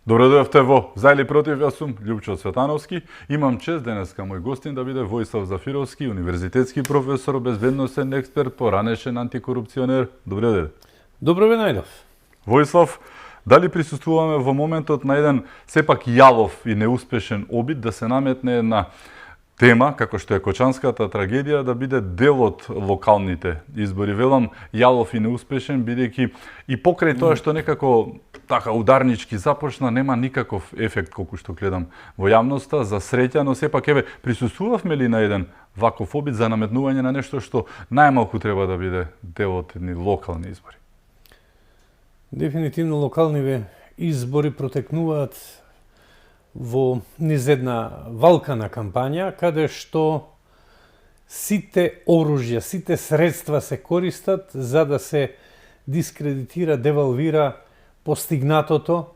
Добро дојавте во За или против, јас сум Љупчо Цветановски. Имам чест денеска мој гостин да биде Војслав Зафировски, универзитетски професор, безбедносен експерт, поранешен антикорупционер. Добро дојде. Добро ве најдов. Војслав, дали присуствуваме во моментот на еден сепак јалов и неуспешен обид да се наметне една тема, како што е Кочанската трагедија, да биде дел од локалните избори. Велам јалов и неуспешен, бидејќи и покрај тоа што некако така ударнички започна, нема никаков ефект колку што гледам во јавноста, за среќа, но сепак еве присуствувавме ли на еден ваков обид за наметнување на нешто што најмалку треба да биде дел од едни локални избори? Дефинитивно локалниве избори протекнуваат во низ една валкана кампања, каде што сите оружја, сите средства се користат за да се дискредитира, девалвира постигнатото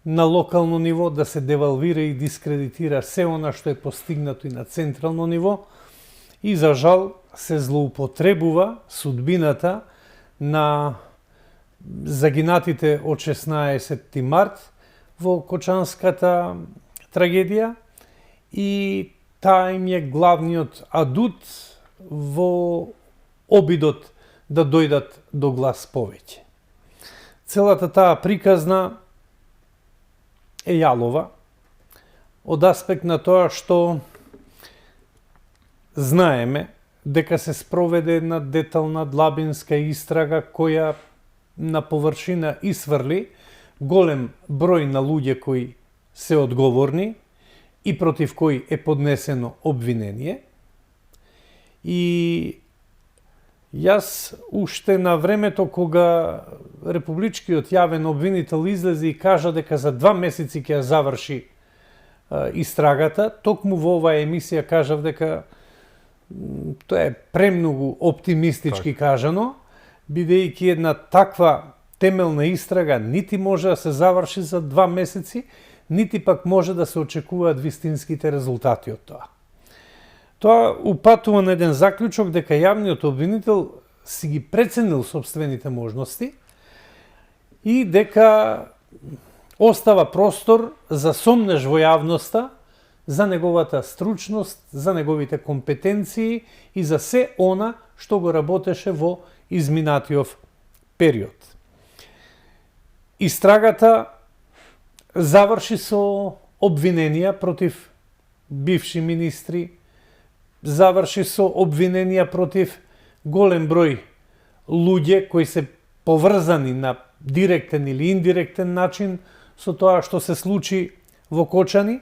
на локално ниво, да се девалвира и дискредитира се она што е постигнато и на централно ниво, и за жал се злоупотребува судбината на загинатите од 16 март во Кочанската трагедија, и таа им е главниот адут во обидот да дојдат до глас повеќе. Целата таа приказна е јалова од аспект на тоа што знаеме дека се спроведе една детална длабинска истрага која на површина исврли голем број на луѓе кои се одговорни и против кои е поднесено обвинение. И јас уште на времето кога републичкиот јавен обвинител излезе и кажа дека за 2 месеци ќе ја заврши истрагата, токму во оваа емисија кажав дека тоа е премногу оптимистички кажано, бидејќи една таква темелна истрага нити може да се заврши за 2 месеци, нити пак може да се очекуваат вистинските резултати од тоа. Тоа упатува на еден заклучок дека јавниот обвинител си ги преценил собствените можности и дека остава простор за сомнеж во јавноста за неговата стручност, за неговите компетенции и за се она што го работеше во изминатиот период. Истрагата заврши со обвиненија против бивши министри, заврши со обвиненија против голем број луѓе кои се поврзани на директен или индиректен начин со тоа што се случи во Кочани.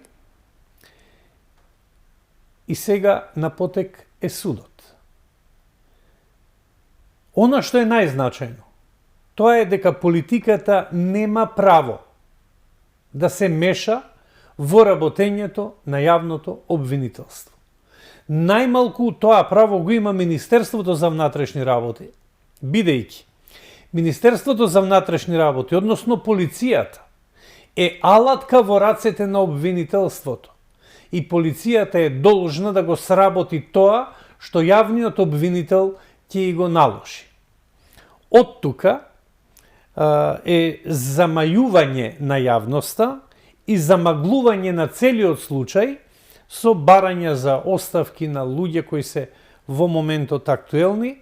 И сега на потек е судот. Она што е најзначајно, тоа е дека политиката нема право да се меша во работењето на јавното обвинителство. Најмалку тоа право го има Министерството за внатрешни работи, бидејќи Министерството за внатрешни работи, односно полицијата, е алатка во рацете на обвинителството. И полицијата е должна да го сработи тоа што јавниот обвинител ќе го наложи. Од тука е замајување на јавноста и замаглување на целиот случај со барања за оставки на луѓе кои се во моментот актуелни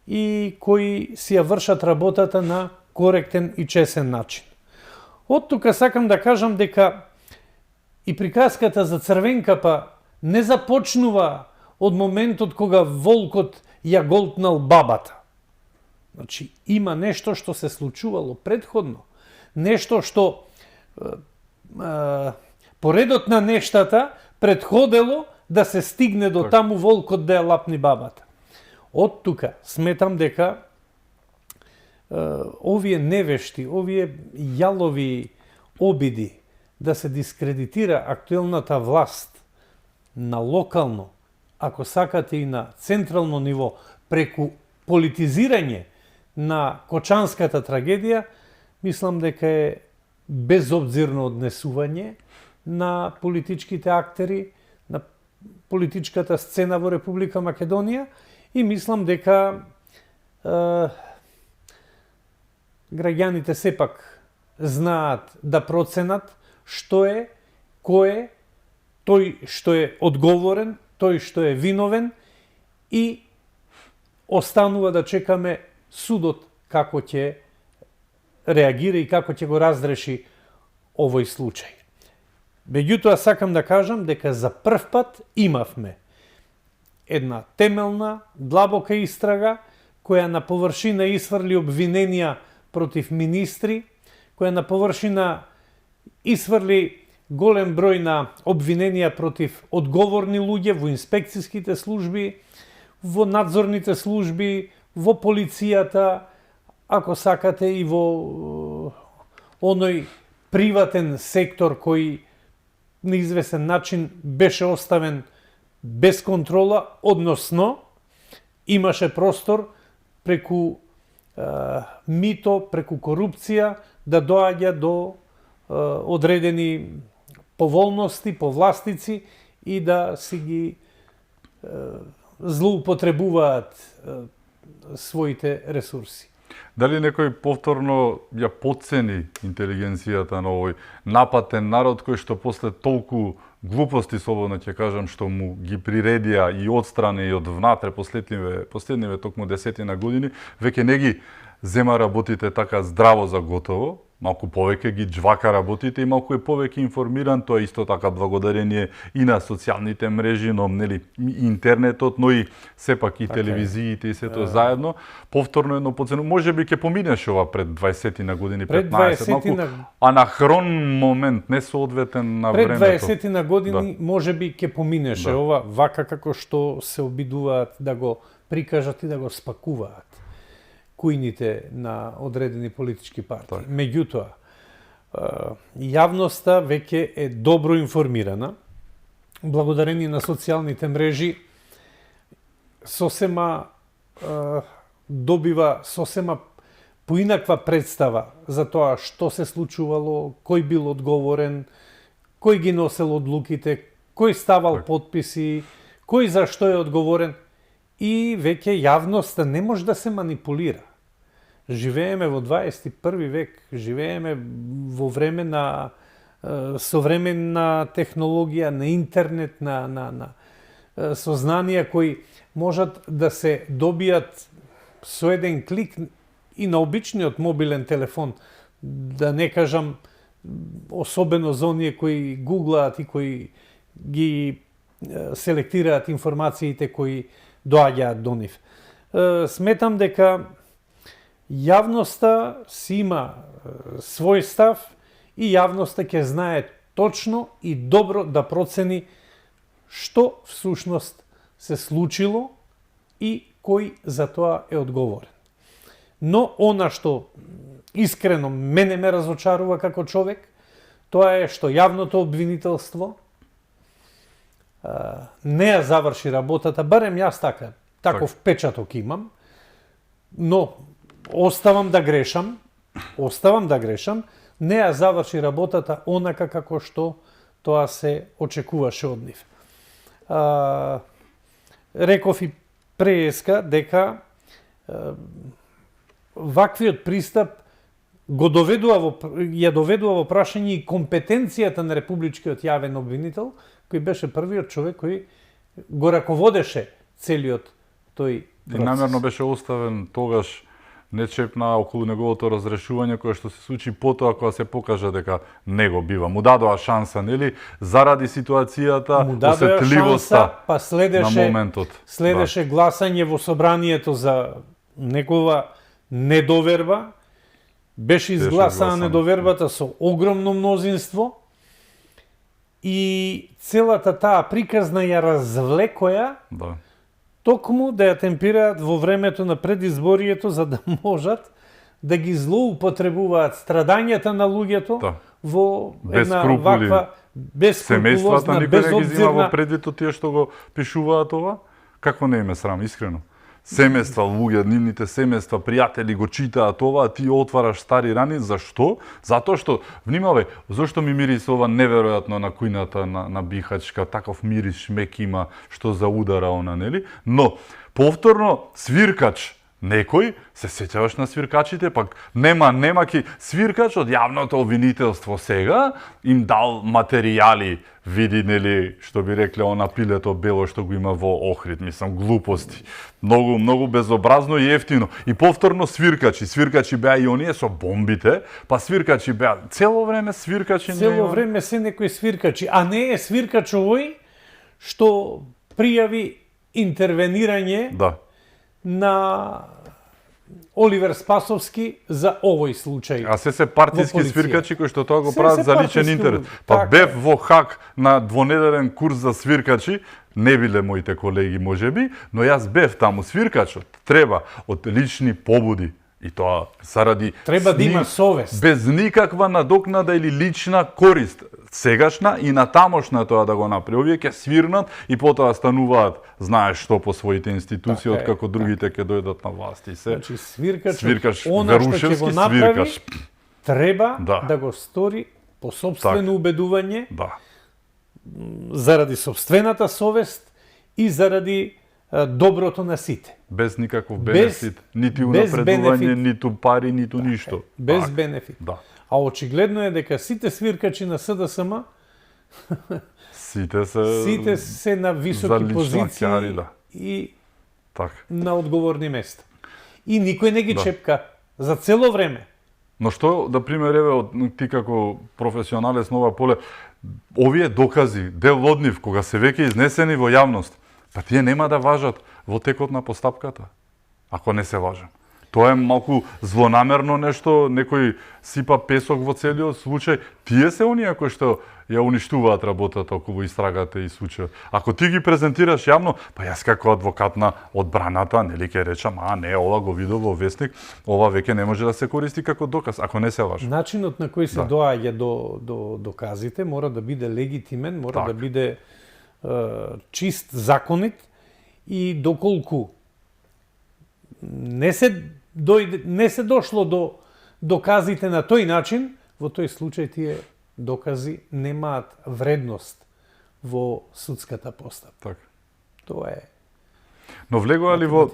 и кои си ја вршат работата на коректен и чесен начин. Од тука сакам да кажам дека и приказката за Црвенкапа не започнува од моментот кога волкот ја голтнал бабата. Значи, има нешто што се случувало предходно, нешто што поредот на нештата предходело да се стигне до таму волкот да ја лапни бабата. Од тука сметам дека овие невешти, овие јалови обиди да се дискредитира актуелната власт на локално, ако сакате и на централно ниво, преку политизирање на Кочанската трагедија, мислам дека е безобзирно однесување на политичките актери, на политичката сцена во Република Македонија, и мислам дека граѓаните сепак знаат да проценат што е, кој е, тој што е одговорен, тој што е виновен и останува да чекаме судот како ќе реагира и како ќе го разреши овој случај. Меѓутоа сакам да кажам дека за прв пат имавме една темелна, длабока истрага која на површина исфрли обвиненија против министри, која на површина исфрли голем број на обвиненија против одговорни луѓе во инспекцијските служби, во надзорните служби, во полицијата, ако сакате и во оној приватен сектор кој на известен начин беше оставен без контрола, односно имаше простор преку мито, преку корупција да доаѓа до одредени поволности, повластици и да си ги злоупотребуваат своите ресурси. Дали некој повторно ја потцени интелигенцијата на овој напатен народ кој што после толку глупости, слободно ќе кажам, што му ги приредија и одстране и од внатре последниве токму 10 години, веќе не ги зема работите така здраво за готово, малку повеќе ги џвака работите и малку е повеќе информиран, тоа исто така благодарение и на социјалните мрежи, но нели интернетот, но и сепак и телевизиите и сето заедно. Повторно едно поцену, можеби ќе поминеше ова пред 20 на години, Пред 15, малку анахрон момент, несоодветен на Пред времето. 20 на години можеби ќе поминеше ова вака како што се обидуваат да го прикажат и да го спакуваат кујните на одредени политички партии. Меѓутоа, јавноста веќе е добро информирана, благодарение на социјалните мрежи, сосема добива сосема поинаква представа за тоа што се случувало, кој бил одговорен, кој ги носел одлуките, кој ставал подписи, кој за што е одговорен. И веќе јавноста не може да се манипулира. Живееме во 21 век, живееме во време на современна технологија, на интернет, на сознанија кои можат да се добијат со еден клик и на обичниот мобилен телефон, да не кажам особено за оние кои гуглаат и кои ги селектираат информациите кои доаѓаат до нив. Сметам дека јавноста си има свој став и јавноста ќе знае точно и добро да процени што всушност се случило и кој за тоа е одговорен. Но она што искрено мене ме разочарува како човек, тоа е што јавното обвинителство не ја заврши работата, барем јас таков печаток имам, но оставам да грешам, не ја заврши работата онака како што тоа се очекуваше од нив. Реков и преска дека ваквиот пристап ја доведува во прашање и компетенцијата на републичкиот јавен обвинител, кој беше првиот човек кој го раководеше целиот тој процес. И намерно беше оставен тогаш нечепна околу неговото разрешување кое што се случи потоа кога се покажа дека не го бива. Му дадоа шанса, нели, заради ситуацијата, осетливоста па на моментот. Следеше гласање во собранието за негова недоверба. Беше изгласана недовербата со огромно мнозинство и целата таа приказна ја развлекоја токму да ја темпираат во времето на предизборието за да можат да ги злоупотребуваат страдањата на луѓето во една ваква безскрупулозна, никој не ги зема во предвид тие што го пишуваат ова. Какво не им е срам, искрено? Семејства, луѓе, нивните семејства, пријатели го читаат ова, а ти отвараш стари рани. Зашто? Затоа што, внимавај, зашто ми мирише ова неверојатно на кујната на Бихачка, таков мирис шмек има што заудара она, нели? Но, повторно, свиркач Некој се сеќаваш на свиркачите, пак нема ки свиркач од јавното обвинителство сега им дал материјали, види, нели, што би рекле она пилето бело што го има во Охрид, мислам, глупости. Многу безобразно и ефтино. И повторно свиркачи беа и оние со бомбите, па свиркачи беа цело време свиркачи. Цело време се некои свиркачи, а не е свиркач овој што пријави интервенирање на Оливер Спасовски за овој случај. А се партиски свиркачи кои што тоа го прават за личен интерес. Па бев во Хаг на двонеделен курс за свиркачи, не биле моите колеги можеби, но јас бев таму. Свиркачот треба од лични побуди и тоа заради треба да има совест. Без никаква надокнада или лична корист. Сегашна и натамошна тоа да го направи. Овие ќе свирнат и потоа стануваат, знаеш што, по своите институции, откако другите ќе дојдат на власт. И се значи свиркач она што ќе го направи, треба да го стори по сопствено убедување, заради сопствената совест и заради доброто на сите. Без никаков бенефит, ниту унапредување, ниту пари, ниту ништо. Без бенефит. А очигледно е дека сите свиркачи на СДСМ сите се на високи позиции и на одговорни места. И никој не ги чепка за цело време. Но што, да пример, еве, ти како професионалец на ова поле, овие докази, дел од нив, кога се веќе изнесени во јавност, па тие нема да важат во текот на постапката, ако не се лажам. Тоа е малку злонамерно нешто, некој сипа песок во целиот случај. Тие се оние кои што ја уништуваат работата околу истрагата и случајот. Ако ти ги презентираш јавно, па јас како адвокат на одбраната, нели ќе речам, не, ова го видов во вестник, ова веќе не може да се користи како доказ, ако не се лаже. Начинот на кој се доаѓа до доказите мора да биде легитимен, мора да биде чист, законит и доколку не се дошло до доказите на тој начин, во тој случај тие докази немаат вредност во судската постапка. Тоа е. Но влегува ли во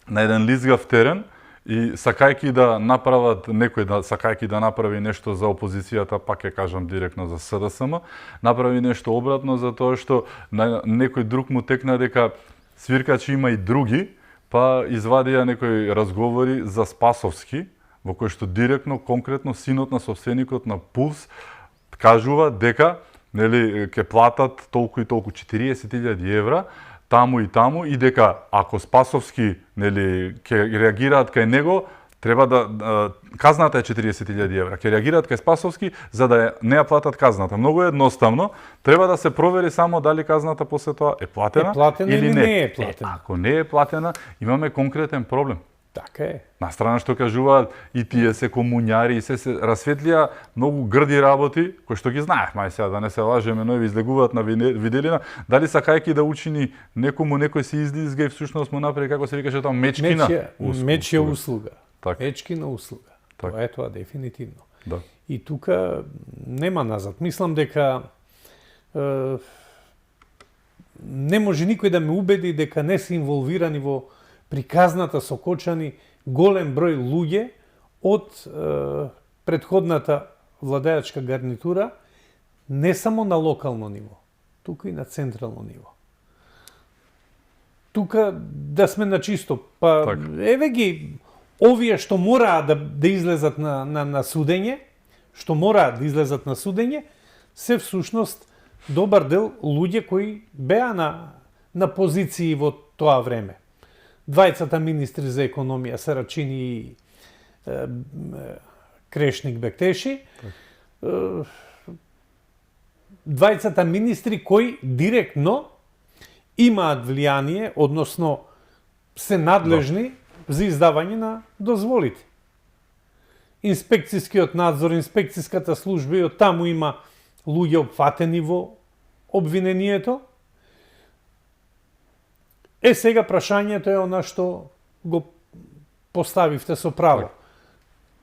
на еден лизгав терен и сакајки да направат сакајки да направи нешто за опозицијата, пак ќе кажам директно за СДСМ, направи нешто обратно за тоа што некој друг му текна дека свиркачи има и други, па извадија некои разговори за Спасовски, во кој што директно, конкретно, синот на собственикот на Пулс кажува дека ќе платат толку и толку 40.000 евра таму и дека ако Спасовски ќе реагираат кај него, треба да казната е 40.000 евра. Ќе реагираат кај Спасовски за да не ја платат казната. Многу едноставно, треба да се провери само дали казната после тоа е платена или не е платена. Ако не е платена, имаме конкретен проблем. Така е. На страна што кажуваат и тие се комуњари и се расветлија многу грди работи, кои што ги знаевме, сега да не се лажеме, но излегуваат на виделина, дали сакајки да учини некој се излизга и всушност му направи, како се викаше тоа, мечкина услуга. Мечкина услуга. Тоа е тоа дефинитивно. И тука нема назад. Мислам дека не може никој да ме убеди дека не се инволвирани во приказната со Кочани голем број луѓе од претходната владеачка гарнитура, не само на локално ниво, тука и на централно ниво. Тука да сме на чисто, па еве ги овие што мораат да излезат на судење, се всушност добар дел луѓе кои беа на позиции во тоа време. Двајцата министри за економија, Сарачини и Крешник Бектеши, двајцата министри кои директно имаат влијание, односно се надлежни за издавање на дозволите. Инспекцијскиот надзор, инспекцијската служба и од таму има луѓе опфатени во обвинението. Сега прашањето е она што го поставивте со право.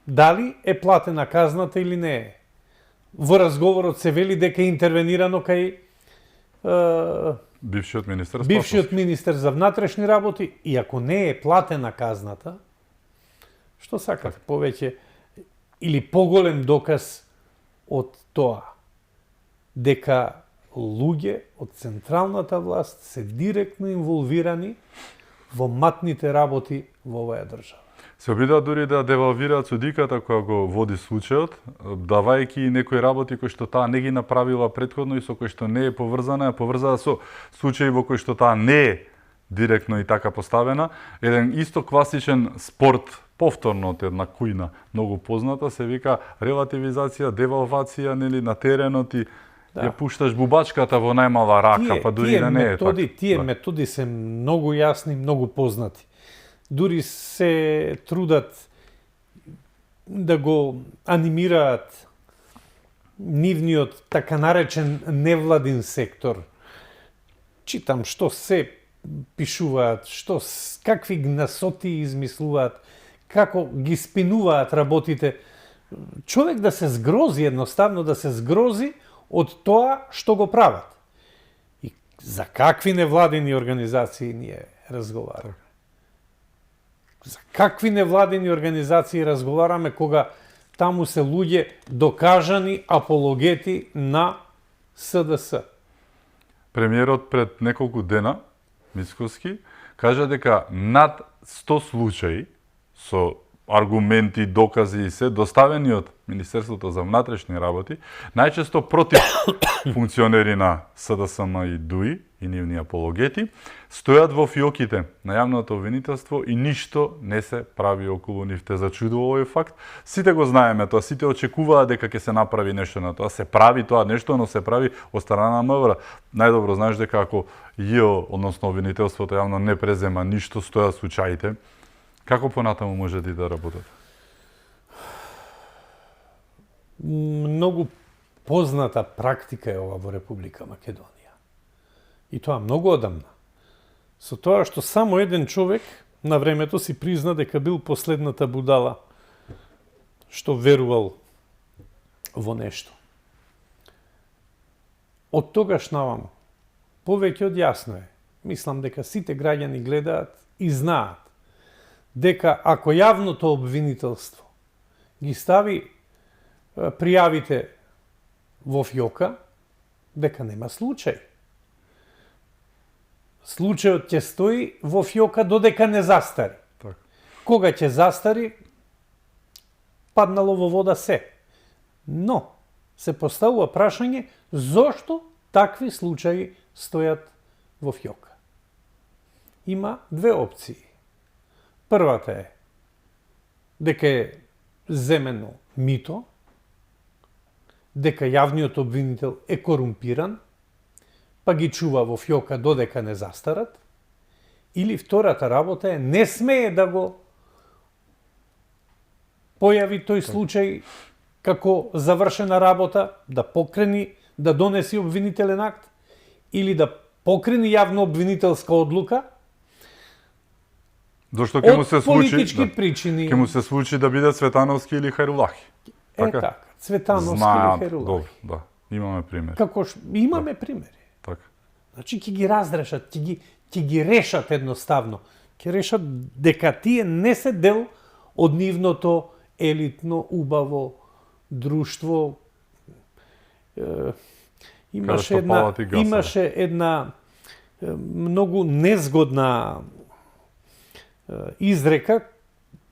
Дали е платена казната или не е? Во разговорот се вели дека е интервенирано кај Бившиот министер бившиот министер за внатрешни работи, и ако не е платена казната, што сакате повеќе или поголем доказ од тоа дека луѓе од централната власт се директно инволвирани во матните работи во оваа држава. Се обидаа дури да девалвираат судиката која го води случајот, давајќи и некои работи кои што таа не ги направила претходно и со кои што не е поврзана, поврзаа со случаи во кои што таа не е директно и така поставена. Еден исто класичен спорт, повторно од една кујна, многу позната, се вика релативизација, девалвација, нели, на теренот и ја пушташ бубачката во најмала рака, па дури да не е така. Тие методи се многу јасни, многу познати. Дури се трудат да го анимираат нивниот така наречен невладин сектор. Читам што се пишуваат, какви гнасоти измислуваат, како ги спинуваат работите. Човек да се згрози, едноставно да се згрози од тоа што го прават. И за какви невладени организации ние разговараме? За какви невладени организации разговараме кога таму се луѓе докажани апологети на СДС? Премиерот пред неколку дена, Мицкоски, кажа дека над 100 случаи со аргументи, докази и се доставени од Министерството за внатрешни работи, најчесто против функционери на СДСМ и ДУИ и нивни апологети, стојат во фиоките на јавното обвинителство и ништо не се прави околу нив. Те зачудува овој факт. Сите го знаеме тоа, сите очекуваат дека ќе се направи нешто на тоа. Се прави тоа нешто, но се прави од страна на МВР. Најдобро знаеш дека ако ЈО, односно обвинителството јавно не презема ништо, стојат случаите. Како понатаму можете да работат? Многу позната практика е ова во Република Македонија. И тоа многу одамна. Со тоа што само еден човек на времето си призна дека бил последната будала што верувал во нешто. Од тогаш наваму, повеќе од јасно е, мислам дека сите граѓани гледаат и знаат дека ако јавното обвинителство ги стави пријавите во фиока, дека нема случај. Случајот ќе стои во фиока додека не застари. Так. Кога ќе застари, паднало во вода се. Но, се поставува прашање зошто такви случаи стојат во фиока. Има две опции. Првата е дека е земено мито, дека јавниот обвинител е корумпиран, па ги чува во фиока додека не застарат, или втората работа е не смее да го појави тој случај како завршена работа, да покрени, да донеси обвинителен акт, или да покрени јавно обвинителска одлука, Зошто ќе му се случи, политички причини. Ќе му се случи да биде Цветановски или Хајрулахи. Така, Цветановски Знаат, или Хајрулахи. добро, да, имаме пример. Имаме примери. Така. Значи ќе ги разрешат, ќе ги решат едноставно. Ќе решат дека тие не се дел од нивното елитно, убаво друштво. Имаше една многу незгодна изрека,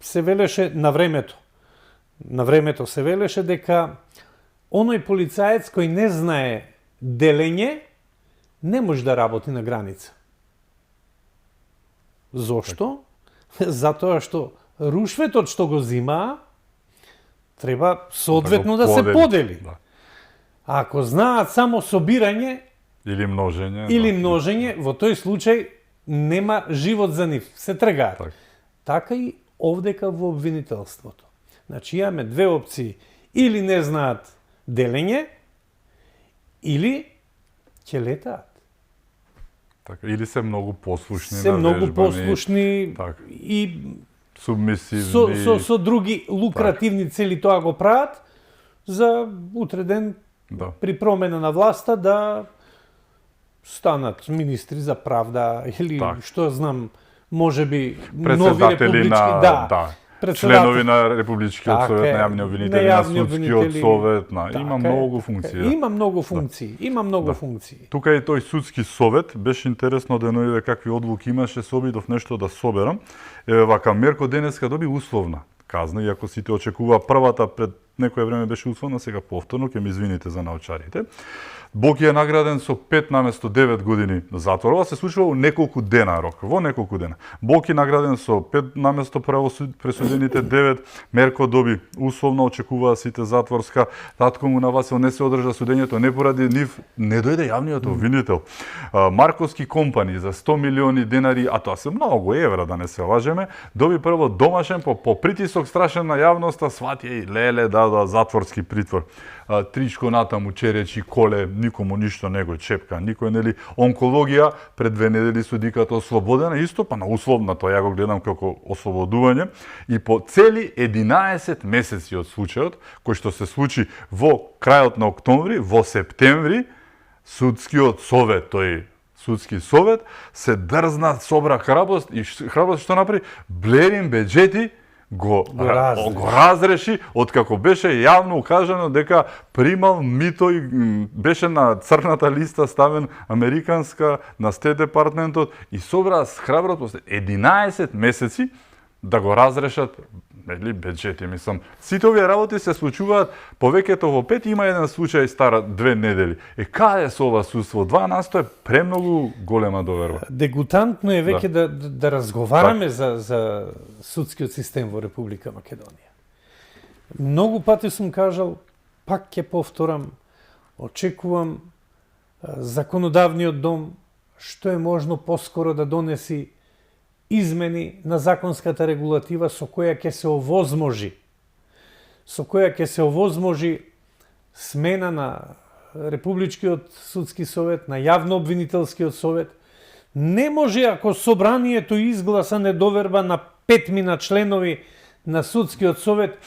се велеше на времето. На времето се велеше дека оној полицаец кој не знае делење не може да работи на граница. Зошто? Затоа што рушветот што го зимаа треба соодветно да се подели. Да. А ако знаат само собирање или множење, во тој случај нема живот за нив, се тргаат. Така и овдека во обвинителството. Значи имаме две опции. Или не знаат делење, или ќе летаат. Така, или се многу послушни се многу послушни и субмисивни. Со други лукративни цели тоа го прават за утре ден при промена на власта да станат министри за правда или Так. што знам, можеби нови Председатели републички, членови на Републичкиот совет, на јавни обвинители, на јавни судскиот обвинители. совет, има Така многу е, функции. така е. Има многу функции, има многу функции. Тука и тој судски совет беше интересно да најде какви одлуки имаше, се обидов нешто да соберам. Еве вака, Мерко денеска доби условна казна, иако сите очекува првата пред некое време беше условна, сега повторно, ќе ми извините за научарите. Боки е награден со 5 наместо 9 години затвор. Ова се случува во неколку дена рок, во неколку дена. Боки награден со 5 наместо пресудените 9, Мерко доби условно, очекуваа сите затворска. Татко му на Васил не се одржа судењето, не поради нив не дојде јавниот обвинител. Марковски компани за 100 милиони денари, а тоа се многу евра, да не се лажеме, доби прво домашен по притисок страшен на јавноста, свати и леле да затворски притвор. Тричко натаму черечи коле, никому ништо не го чепка, никој нели онкологија пред 2 недели судиката ослободена исто, па на условна, тоа ја го гледам како ослободување и по цели 11 месеци од случајот кој што се случи во крајот на октомври, во септември судскиот совет, тој судски совет се дрзна, собра храброст и храброст што направи, Блерин Беџети го разреши, откако беше јавно укажано дека примал мито и беше на црната листа ставен американска на Стейт департментот и собра храброст после 11 месеци да го разрешат нели Беџети, мислам. Сите овие работи се случуваат повеќето во 5, има еден случај стара 2 недели. Каде со ова судство? 12 е премногу голема доверба. Дегутантно е веќе да разговараме за судскиот систем во Република Македонија. Многу пати сум кажал, пак ќе повторам, очекувам законодавниот дом што е можно поскоро да донеси измени на законската регулатива со која ќе се овозможи смена на Републичкиот судски совет, на јавно обвинителскиот совет. Не може ако собранието изгласа недоверба на 5 членови на судскиот совет,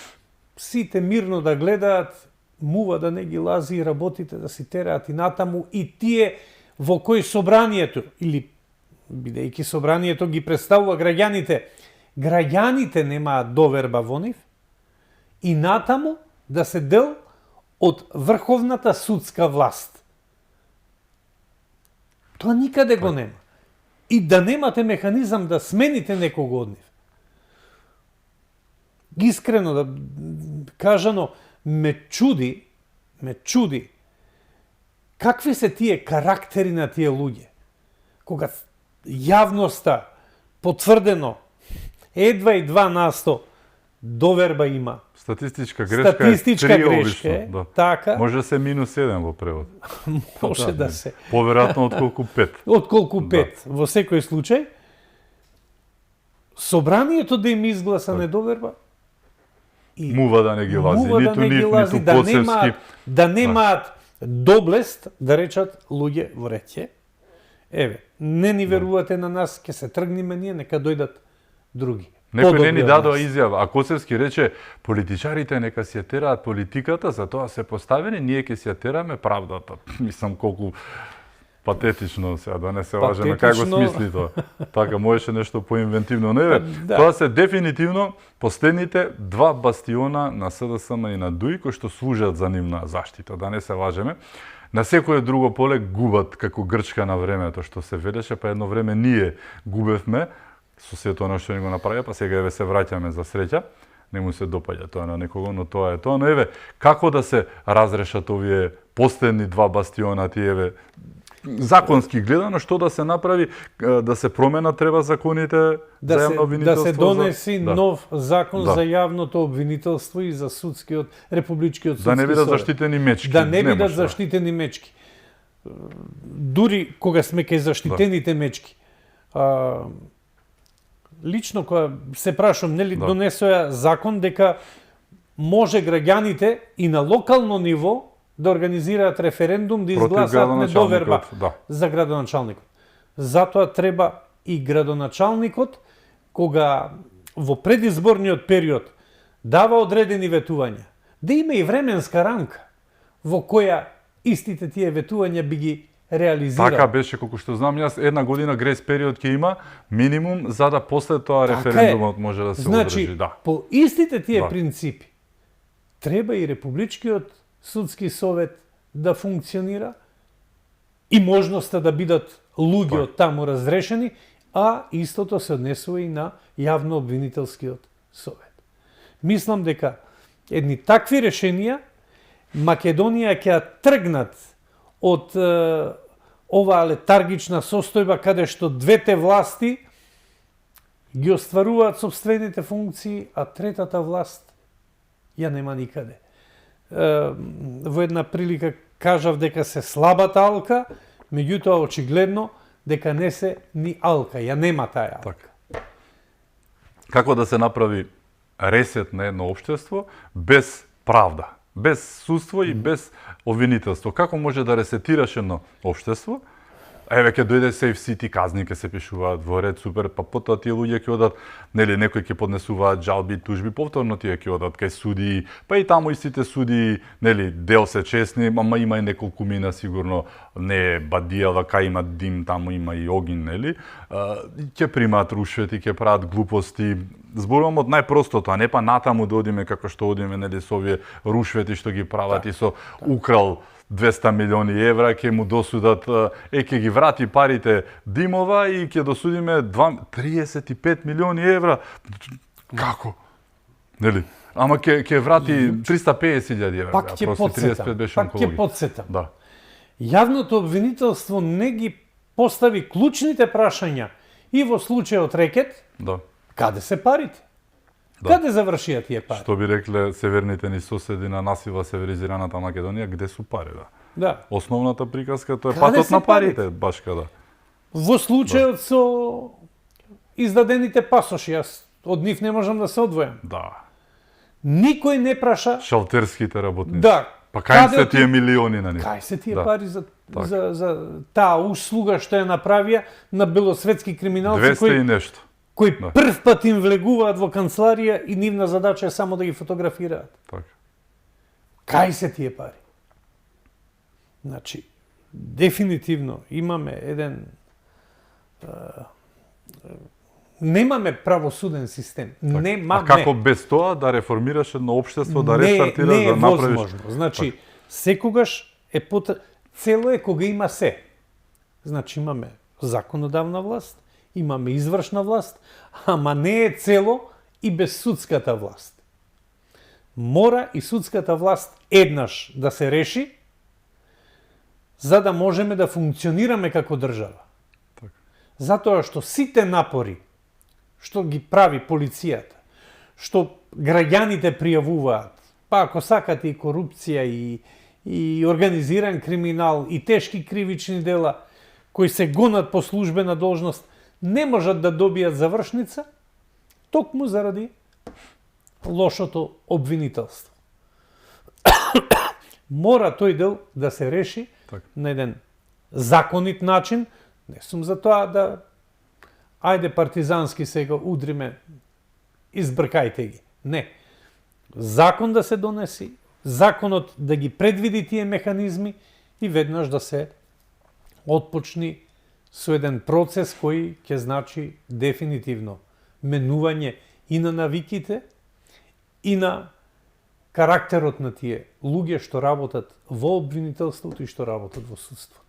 сите мирно да гледаат, мува да не ги лази и работите да си тераат и натаму и тие во кои собранието или бидејќи собранието ги представува граѓаните немаат доверба во нив и натаму да се дел од врховната судска власт. Тоа никаде го нема. И да немате механизам да смените некого од нив. Искрено да кажано, ме чуди какви се тие карактери на тие луѓе. Кога јавноста потврдено едва и 2% доверба има. Статистичка грешка е обично, да. Така. Може да се -1 во превод. Може да се. Поверојатно отколку 5. Отколку 5. Во секој случај, собранието да им изгласа недоверба и мува да не ги лази, ниту нив, ниту Коцевски. Да немаат доблест да речат луѓе во реќе. Еве, не ни верувате на нас, ќе се тргнеме ние, нека дојдат други. Некој не ни дадоа изјава, а Коцевски рече, политичарите нека си ја тераат политиката, за тоа се поставени, ние ќе си ја тераме правдата. Мислам колку патетично сега, да не се лажеме, кај го смисли тоа. Така, можеше нешто поинвентивно. Не, тоа се дефинитивно последните 2 бастиона на СДСМ и на ДУИ, кои што служат за нивна заштита, да не се лажеме. На секое друго поле губат како Грчка на времето што се велеше, па едно време ние губевме со сето оно што ни го направија, па сега еве се враќаме за среќа. Не му се допаѓа тоа на некого, но тоа е тоа. Но еве, како да се разрешат овие последни 2 бастиона, еве, законски гледано, што да се направи, да се промена треба законите за јавно обвинителство? Да се донеси нов закон за јавното обвинителство и за судскиот, републичкиот судски совет. Да не бидат заштитени мечки. Да не бидат заштитени мечки. Дури кога сме кај заштитените мечки. Лично кога се прашам, нели донесоа закон дека може граѓаните и на локално ниво да организираат референдум, да изгласаат недоверба за градоначалникот. Затоа треба и градоначалникот, кога во предизборниот период дава одредени ветувања, да има и временска рамка во која истите тие ветувања би ги реализирал. Така беше, колку што знам јас, 1 година грейс период ќе има минимум за да после тоа референдумот може да се значи, одржи, да. По истите тие Да. принципи треба и Републичкиот судски совет да функционира и можноста да бидат луѓе од таму разрешени, а истото се однесува и на јавно-обвинителскиот совет. Мислам дека едни такви решенија Македонија ќе тргнат од оваа летаргична состојба каде што двете власти ги остваруваат собствените функции, а третата власт ја нема никаде. Во една прилика кажав дека се слабата алка, меѓутоа очигледно дека не се ни алка, ја нема таа алка. Така. Како да се направи ресет на едно општество без правда, без судство и без обвинителство? Како може да ресетираш едно општество? Еве ќе дојде Safe City, казни ќе се пишуваат во ред, супер, па потоа тие луѓе ќе одат, нели, некои ќе поднесуваат жалби, тужби, повторно тие ќе одат кај судии, па и таму истите судии, нели, дел се честни, ама има и неколку мина сигурно, не е бадијава, кај има дим, таму има и огин, нели, ќе примаат рушвети, ќе прават глупости. Зборувам од најпростото, а не па натаму да одиме како што одиме, нели, со овие рушвети што ги прават и со украл 200 милиони евра, ќе му досудат, ќе ги врати парите Димова и ќе досудиме 35 милиони евра. Како? Нели? Ама ќе врати 350.000 евра. Пак ќе подсетам. Да. Јавното обвинителство не ги постави клучните прашања и во случајот рекет, Да. каде се парите? Да. Каде завршија тие пари? Што би рекле северните ни соседи на насила северизираната Македонија, где су пари, да. Да. Основната приказка тоа е Каде патот се на парите, парите? баш када. Во случајот со издадените пасоши, јас од нив не можам да се одвојам. Да. Никој не праша Шалтерските работници. да. Па кај се отиде- тие милиони на нив? Кај се тие Да. пари за, Така. за таа услуга што ја направија на белосветски криминалци 200 и кои, нешто. кои Да. прв пат им влегуваат во канцеларија и нивна задача е само да ги фотографираат. Така. Кај се тие пари? Значи, дефинитивно имаме еден немаме правосуден систем. Немаме. А како без тоа да реформираш едно општество, да не рестартираш, е да направиш? возможно. Значи, секогаш е цело е кога има се. Значи имаме законодавна власт, имаме извршна власт, ама не е цело и без судската власт. Мора и судската власт еднаш да се реши, за да можеме да функционираме како држава. Така. Затоа што сите напори што ги прави полицијата, што граѓаните пријавуваат, па ако сакате и корупција и организиран криминал и тешки кривични дела кои се гонат по службена должност, не можат да добијат завршница токму заради лошото обвинителство. Мора тој дел да се реши Така. на еден законит начин. Не сум за тоа да ајде партизански сега удриме, избркајте ги. Не. Закон да се донеси, законот да ги предвиди тие механизми и веднаш да се отпочни со еден процес кој ќе значи дефинитивно менување и на навиките и на карактерот на тие луѓе што работат во обвинителството и што работат во судството.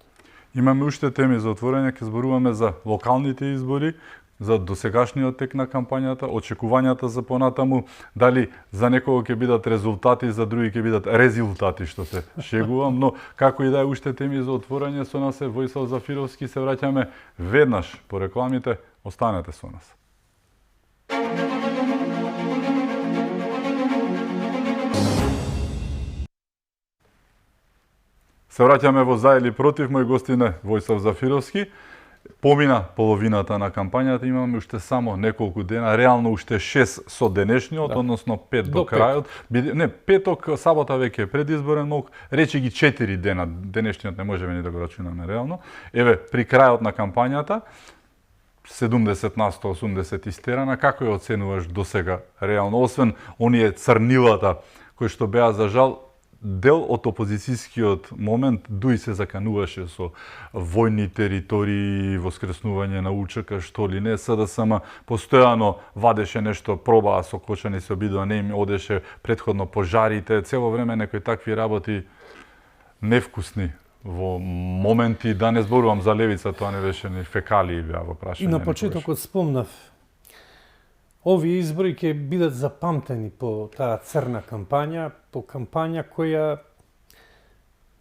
Имаме уште теми за отворање, ќе зборуваме за локалните избори, за досегашниот тек на кампањата, очекувањата за понатаму, дали за некого ќе бидат резултати, за други ќе бидат резултати, што се шегувам, но како и да е уште теми за отворање, со нас е Војслав Зафировски, се враќаме веднаш по рекламите, останете со нас. Се враќаме во за или против, мој гостин е Војслав Зафировски. Помина половината на кампањата, имаме уште само неколку дена, реално уште 6 со денешниот, Да. односно 5 до До крајот. Не, петок, сабота веќе е предизборен мок, речи ги 4 дена, денешниот не можеме ни да го рачунаме реално. Еве, при крајот на кампањата, 70 на 180 истерана, како ја оценуваш до сега реално, освен оние црнилата кои што беа за жал, дел од опозицијскиот момент дуи се закануваше со војни територии, воскреснување на УЧК, што ли не, СДСМ постојано вадеше нешто, пробаа со Кочани се обидува, не им одеше претходно пожарите, цело време некои такви работи невкусни. Во моменти, да не зборувам за левица, тоа не беше ни фекалии беа во прашање. И на почетокот спомнав, овие избори ќе бидат запамтени по таа црна кампања, по кампања која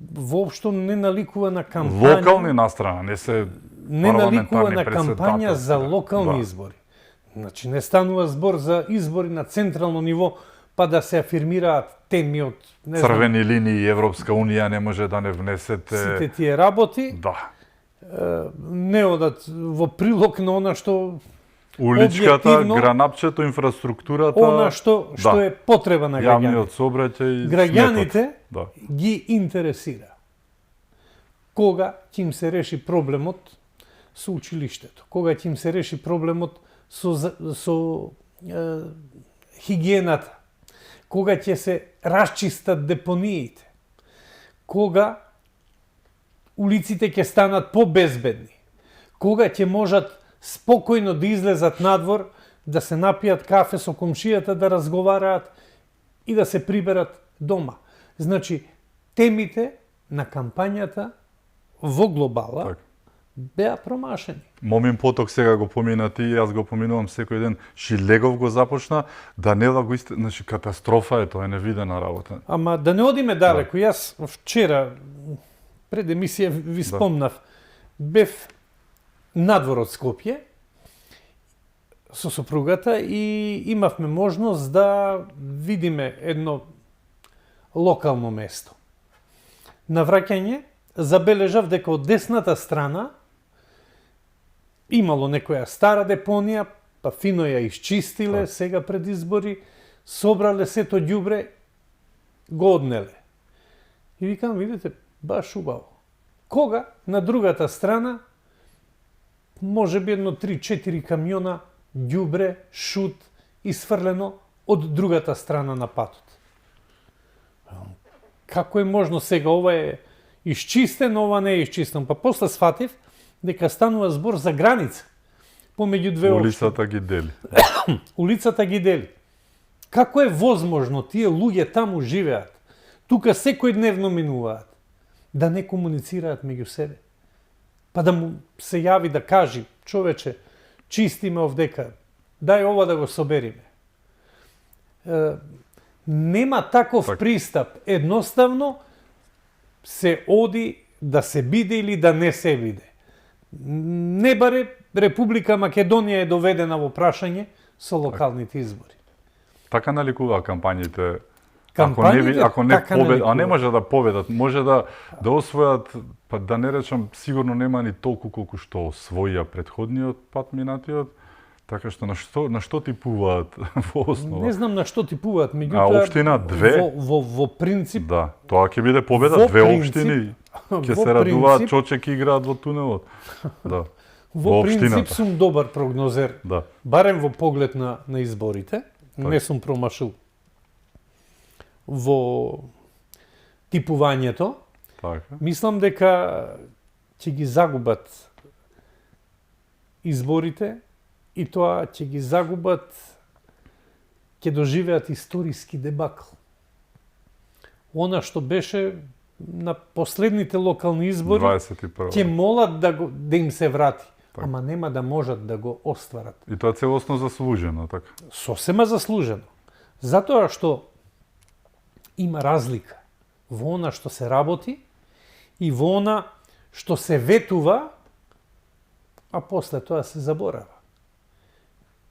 воопшто не наликува на кампања. Локални настрана, не се не наликува на парламентарни кампања за председателски, локални избори. Значи не станува збор за избори на централно ниво, па да се афирмираат теми од не знам, Црвени линии, Европска унија не може да не внесете. сите тие работи Да. не одат во прилог на она што Уличката, објективно, гранапчето, инфраструктурата, она што е потреба на јавниот граѓаните. сообраќај, Граѓаните да. ги интересира кога ќе им се реши проблемот со училиштето, кога ќе им се реши проблемот со хигиената, кога ќе се расчистат депониите, кога улиците ќе станат побезбедни, кога ќе можат спокојно да излезат надвор, да се напијат кафе со комшијата, да разговараат и да се приберат дома. Значи, темите на кампањата во глобала Так. беа промашени. Момин поток сега го помина ти, јас го поминувам секој ден. Шилегов го започна, Данела го значи катастрофа е, тоа е невидена работа. Ама да не одиме далеко, јас вчера пред емисија ви спомнав, бев надвор од Скопје со сопругата и имавме можност да видиме едно локално место. На враќање забележав дека од десната страна имало некоја стара депонија, па фино ја исчистиле, сега пред избори, собрале сето ѓубре, го однеле. И викам, видите, баш убаво. Кога на другата страна може би едно 3-4 камиона ѓубре, шут, исфрлено од другата страна на патот. Како е можно сега ова е исчистен, ова не е исчистен? Па после сфатив дека станува збор за граница помеѓу две општини. Улицата ги дели. Улицата ги дели. Како е возможно тие луѓе таму живеат, тука секој дневно минуваат, да не комуницираат меѓу себе? Па да му се јави да кажи, човече, чистиме овдека, дај ова да го собериме. Нема таков пристап. Едноставно се оди да се биде или да не се биде. Не баре Република Македонија е доведена во прашање со локалните избори. Така наликуваа кампањите. Кампањите ако не така победат, а не наликуваат. може да победат, може да освојат, па да не речам, сигурно нема ни толку колку што освоија претходниот пат минатиот, така што на што типуваат во основа? Не знам на што типуваат, А меѓутоа општина две? во принцип Да, тоа ќе биде победа, Во две принцип- општини ќе во се радуваат, принцип- чочек играат во тунелот. Да. во принцип општината. сум добар прогнозер. Да. Барем во поглед на изборите, не сум промашил во типувањето. Така. Мислам дека ќе ги загубат изборите и тоа ќе ги загубат, ќе доживеат историски дебакл. Она што беше на последните локални избори, 21. ќе молат да им се врати, ама нема да можат да го остварат. И тоа целосно заслужено, така. Сосема заслужено. Затоа што има разлика во она што се работи и во она што се ветува, а после тоа се заборава.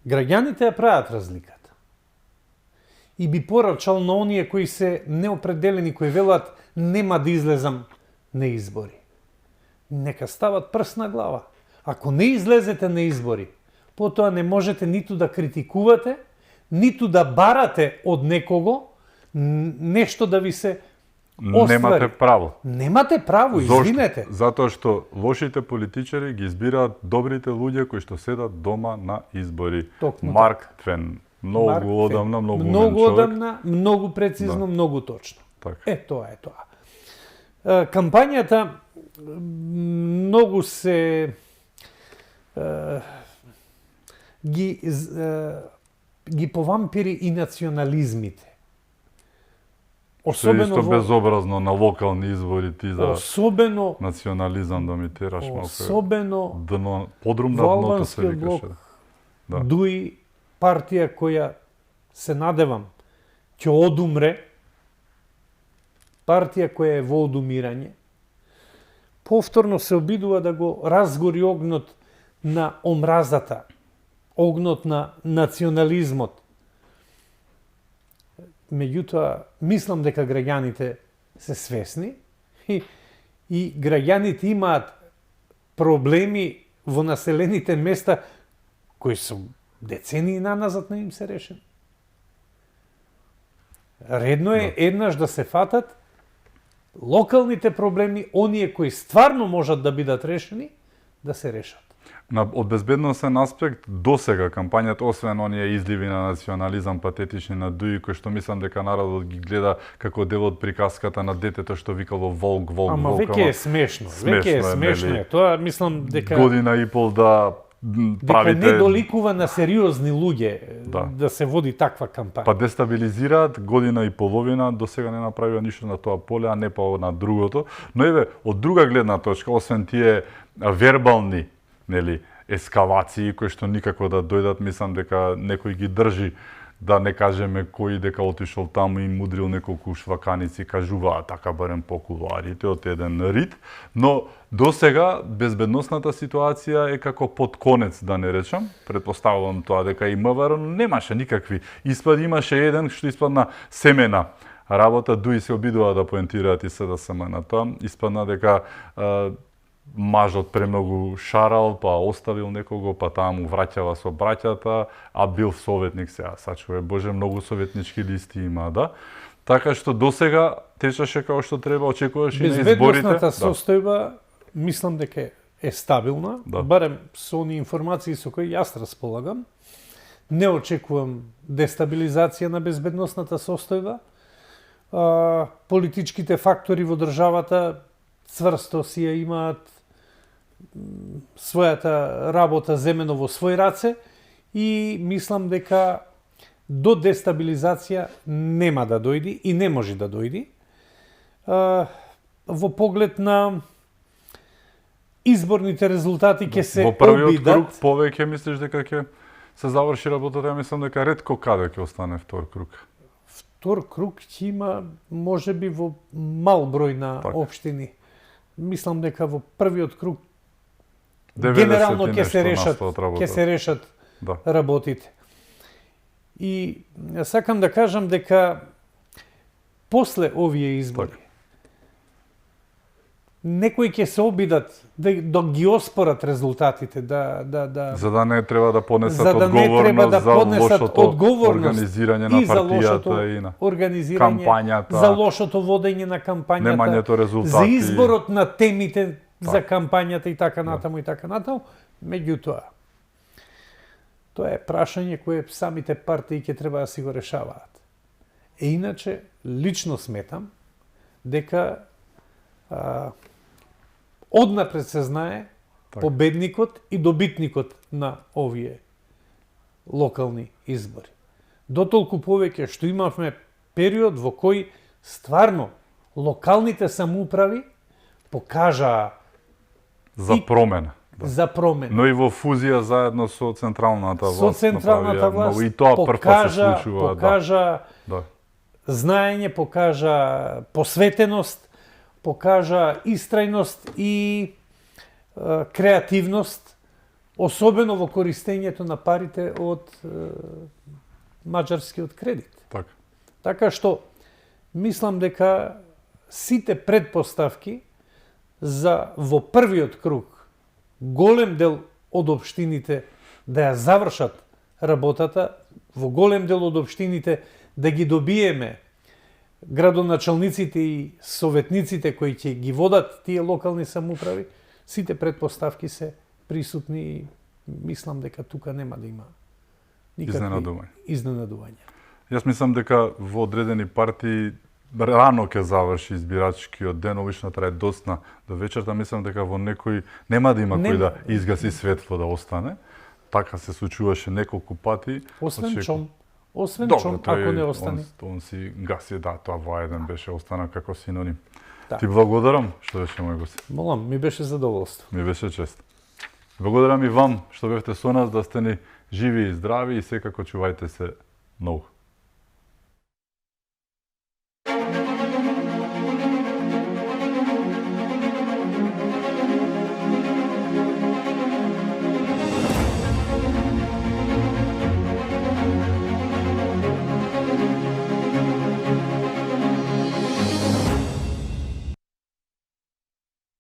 Граѓаните ја прават разликата. И би порачал на оние кои се неопределени, кои велат нема да излезам на избори. Нека стават прст на глава. Ако не излезете на избори, потоа не можете ниту да критикувате, ниту да барате од некого нешто да ви се оствари. Немате право. Немате право, извинете. Зошто? Затоа што лошите политичари ги избираат добрите луѓе кои што седат дома на избори. Токму Марк Твен. Многу одамна, многу умен Многу човек. одамна, многу прецизно, многу точно. Така. Тоа е тоа. Кампањата многу се ги повампири и национализмите. Што е исто безобразно на локални избори ти за особено национализам да ми тераш малку. Особено Дно, подрум на во дното се албанскиот блок, викаше. Да. дуи партија која се надевам ќе одумре, партија која е во одумирање, повторно се обидува да го разгори огнот на омразата, огнот на национализмот. Меѓутоа, мислам дека граѓаните се свесни и граѓаните имаат проблеми во населените места кои се децении наназад не им се решени. Редно е еднаш да се фатат локалните проблеми, оние кои стварно можат да бидат решени, да се решат. Од безбедносен аспект, досега кампањата, освен оние изливи на национализам патетични на Дуи, кои што мислам дека народот ги гледа како дел од приказката на детето што викало волк, волк, Ама волк. веќе е смешно, веќе е смешно. нели? Тоа мислам дека Година и пол да правите... дека не доликува на сериозни луѓе Да. се води таква кампања. Па дестабилизираат година и половина, до сега не направија ништо на тоа поле, а не па на другото. Но еве, од друга гледна точка, освен тие вербални, нели, ескалации кои што никако да дојдат, мислам дека некој ги држи, да не кажеме кој дека отишол таму и мудрил неколку шваканици, кажуваат така барем по кулуарите од еден рит, но досега безбедносната ситуација е како под конец, да не речам. Предпоставувам тоа дека и МВР немаше никакви испади, имаше еден што испадна семена работа, Дуи се обидува да поентираат и СДСМ на тоа, испадна дека мажот премногу шарал, па оставил некого, па таа му враќава со браќата, а бил советник сега. Сачуве, Боже, многу советнички листи има, да? Така што досега течеше како што треба, очекуваш и на изборите. Безбедносната состојба, мислам дека е стабилна, Да. барем со оние информации со кои јас располагам. Не очекувам дестабилизација на безбедносната состојба. Политичките фактори во државата цврсто си ја имаат својата работа земено во свој раце и мислам дека до дестабилизација нема да дојди и не може да дојди. Во поглед на изборните резултати ќе се Во првиот круг обидат. повеќе мислиш дека ќе се заврши работата, ја мислам дека ретко каде ќе остане втор круг. Втор круг ќе има можеби во мал број на Така. општини. Мислам дека во првиот круг 90 генерално и ќе се нешто решат, насто од работата. ќе се решат Да. работите. И сакам да кажам дека после овие избори Така. некои ќе се обидат да ги оспорат резултатите, За да не треба да понесат за да не треба одговорност да за понесат лошото одговорност организирање на и за лошото партијата и на организирање, кампањата, за лошото водење на кампањата, немањето резултати. за изборот на темите за Така. кампањата и така натаму и така натаму. Меѓутоа, тоа е прашање кое самите партии ќе треба да си го решаваат. Иначе, лично сметам дека однапред се знае Така. победникот и добитникот на овие локални избори. Дотолку повеќе што имавме период во кој стварно локалните самоуправи покажаа за и- промена. Да. за промена. Но и во фузија заедно со централната власт. Со централната направија власт многу. И тоа прв пат се случува. покажа Да. знаење, покажа посветеност, покажа истрајност и креативност, особено во користењето на парите од маđарскиот кредит. Така. Така што мислам дека сите предпоставки за во првиот круг голем дел од општините да ја завршат работата, во голем дел од општините да ги добиеме градоначалниците и советниците кои ќе ги водат тие локални самоуправи, сите предпоставки се присутни и мислам дека тука нема да има никакви Изненадување. изненадувања. Јас мислам дека во одредени партии рано ќе заврши избирачкиот ден, обично трае доцна до вечерта, мислам дека во некој нема да има кој да изгаси светло да остане. Така се случуваше неколку пати. Освен чом. Освен Добро, чом, ако не остане. Он си гаси, да, тоа во еден беше остана како синоним. Да. Ти благодарам што беше мој гост. Молам, ми беше задоволство. Ми беше чест. Благодарам и вам што бевте со нас, да сте ни живи и здрави и секако чувајте се многу.